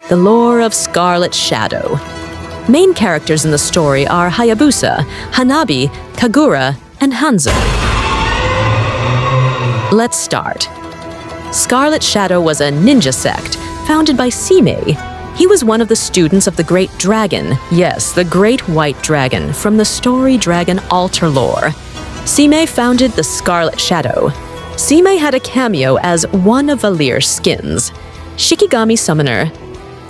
The lore of Scarlet Shadow. Main characters in the story are Hayabusa, Hanabi, Kagura, and Hanzo. Let's start. Scarlet Shadow was a ninja sect founded by Simei. He was one of the students of the Great Dragon, yes, the Great White Dragon, from the story Dragon Altar lore. Simei founded the Scarlet Shadow. Simei had a cameo as one of Valir's skins, Shikigami Summoner.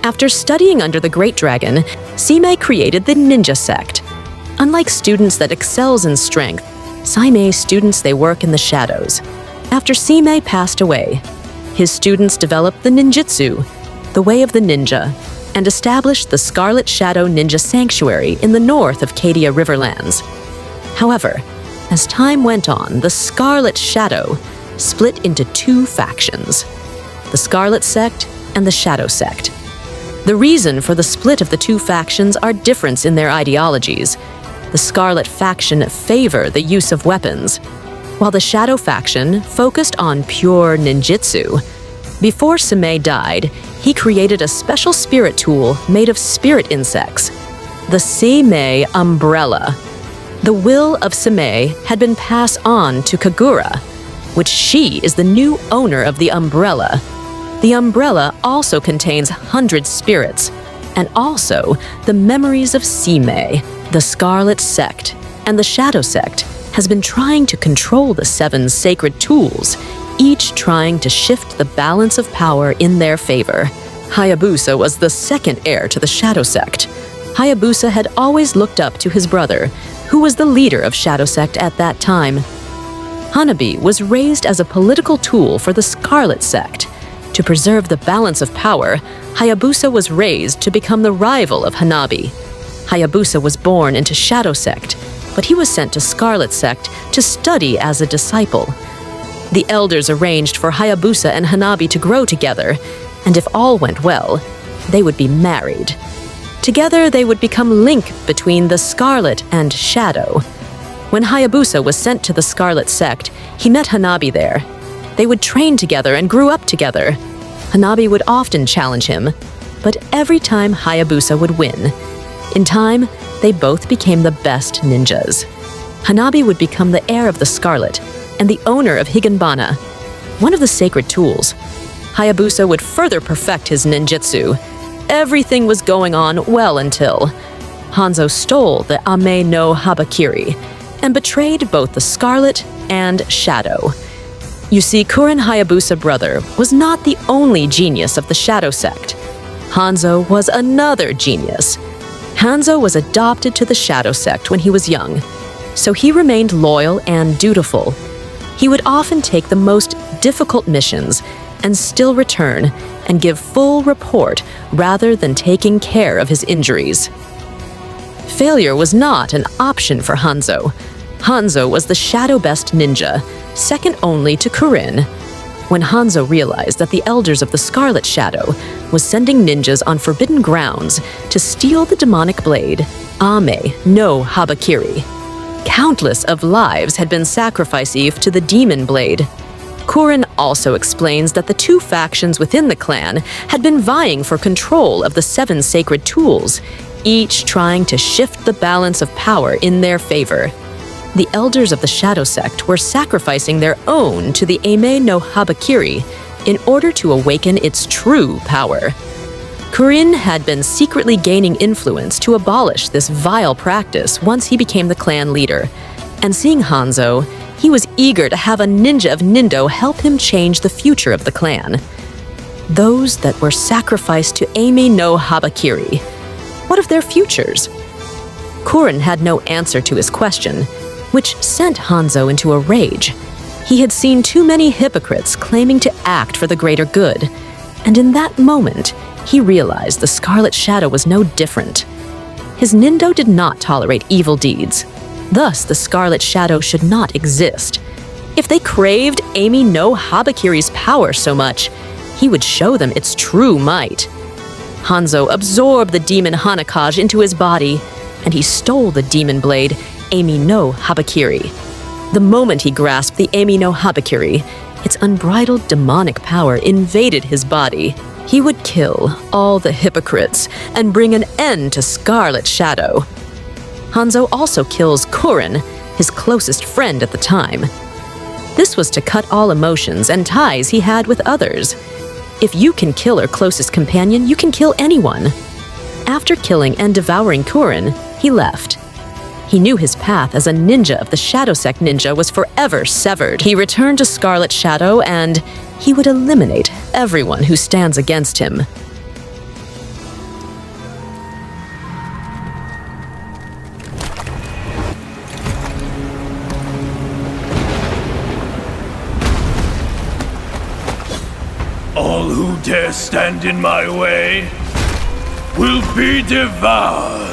After studying under the Great Dragon, Simei created the ninja sect. Unlike students that excels in strength, Simei students they work in the shadows. After Simei passed away, his students developed the ninjutsu, the way of the ninja, and established the Scarlet Shadow Ninja Sanctuary in the north of Cadia Riverlands. However, as time went on, the Scarlet Shadow split into two factions, the Scarlet Sect and the Shadow Sect. The reason for the split of the two factions are difference in their ideologies. The Scarlet faction favor the use of weapons, while the Shadow faction focused on pure ninjutsu. Before Simei died, he created a special spirit tool made of spirit insects, the Simei Umbrella. The will of Simei had been passed on to Kagura, which she is the new owner of the umbrella. The umbrella also contains 100 spirits, and also the memories of Simei. The Scarlet Sect and the Shadow Sect has been trying to control the 7 sacred tools, each trying to shift the balance of power in their favor. Hayabusa was the second heir to the Shadow Sect. Hayabusa had always looked up to his brother, who was the leader of Shadow Sect at that time. Hanabi was raised as a political tool for the Scarlet Sect. To preserve the balance of power, Hayabusa was raised to become the rival of Hanabi. Hayabusa was born into Shadow Sect, but he was sent to Scarlet Sect to study as a disciple. The elders arranged for Hayabusa and Hanabi to grow together, and if all went well, they would be married. Together, they would become link between the Scarlet and Shadow. When Hayabusa was sent to the Scarlet Sect, he met Hanabi there. They would train together and grew up together. Hanabi would often challenge him, but every time Hayabusa would win. In time, they both became the best ninjas. Hanabi would become the heir of the Scarlet and the owner of Higanbana, one of the sacred tools. Hayabusa would further perfect his ninjutsu. Everything was going on well until Hanzo stole the Ame no Habakiri and betrayed both the Scarlet and Shadow. You see, Kuren Hayabusa brother was not the only genius of the Shadow Sect. Hanzo was another genius. Hanzo was adopted to the Shadow Sect when he was young, so he remained loyal and dutiful. He would often take the most difficult missions and still return and give full report rather than taking care of his injuries. Failure was not an option for Hanzo. Hanzo was the shadow-best ninja, second only to Kurin. When Hanzo realized that the elders of the Scarlet Shadow was sending ninjas on forbidden grounds to steal the demonic blade, Ame no Habakiri, countless of lives had been sacrificed to the demon blade. Kurin also explains that the two factions within the clan had been vying for control of the 7 sacred tools, each trying to shift the balance of power in their favor. The elders of the Shadow Sect were sacrificing their own to the Ame no Habakiri in order to awaken its true power. Kurin had been secretly gaining influence to abolish this vile practice once he became the clan leader, and seeing Hanzo, he was eager to have a ninja of Nindo help him change the future of the clan. Those that were sacrificed to Ame no Habakiri, what of their futures? Kurin had no answer to his question, which sent Hanzo into a rage. He had seen too many hypocrites claiming to act for the greater good, and in that moment, he realized the Scarlet Shadow was no different. His Nindo did not tolerate evil deeds. Thus, the Scarlet Shadow should not exist. If they craved Ame no Habakiri's power so much, he would show them its true might. Hanzo absorbed the demon Hanakage into his body, and he stole the demon blade, Ame no Habakiri. The moment he grasped the Ame no Habakiri, its unbridled demonic power invaded his body. He would kill kill all the hypocrites and bring an end to Scarlet Shadow. Hanzo also kills Kurin, his closest friend at the time. This was to cut all emotions and ties he had with others. If you can kill your closest companion, you can kill anyone. After killing and devouring Kurin, he left. He knew his path as a ninja of the Shadow Sect ninja was forever severed. He returned to Scarlet Shadow and he would eliminate everyone who stands against him. All who dare stand in my way will be devoured.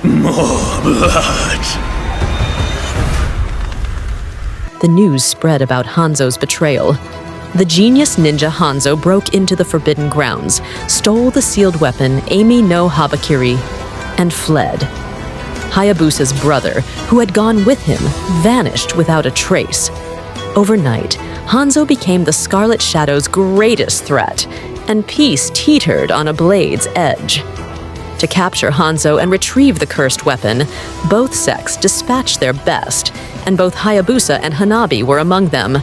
More blood. The news spread about Hanzo's betrayal. The genius ninja Hanzo broke into the Forbidden Grounds, stole the sealed weapon Amy no Habakiri, and fled. Hayabusa's brother, who had gone with him, vanished without a trace. Overnight, Hanzo became the Scarlet Shadow's greatest threat, and peace teetered on a blade's edge. To capture Hanzo and retrieve the cursed weapon, both sects dispatched their best, and both Hayabusa and Hanabi were among them.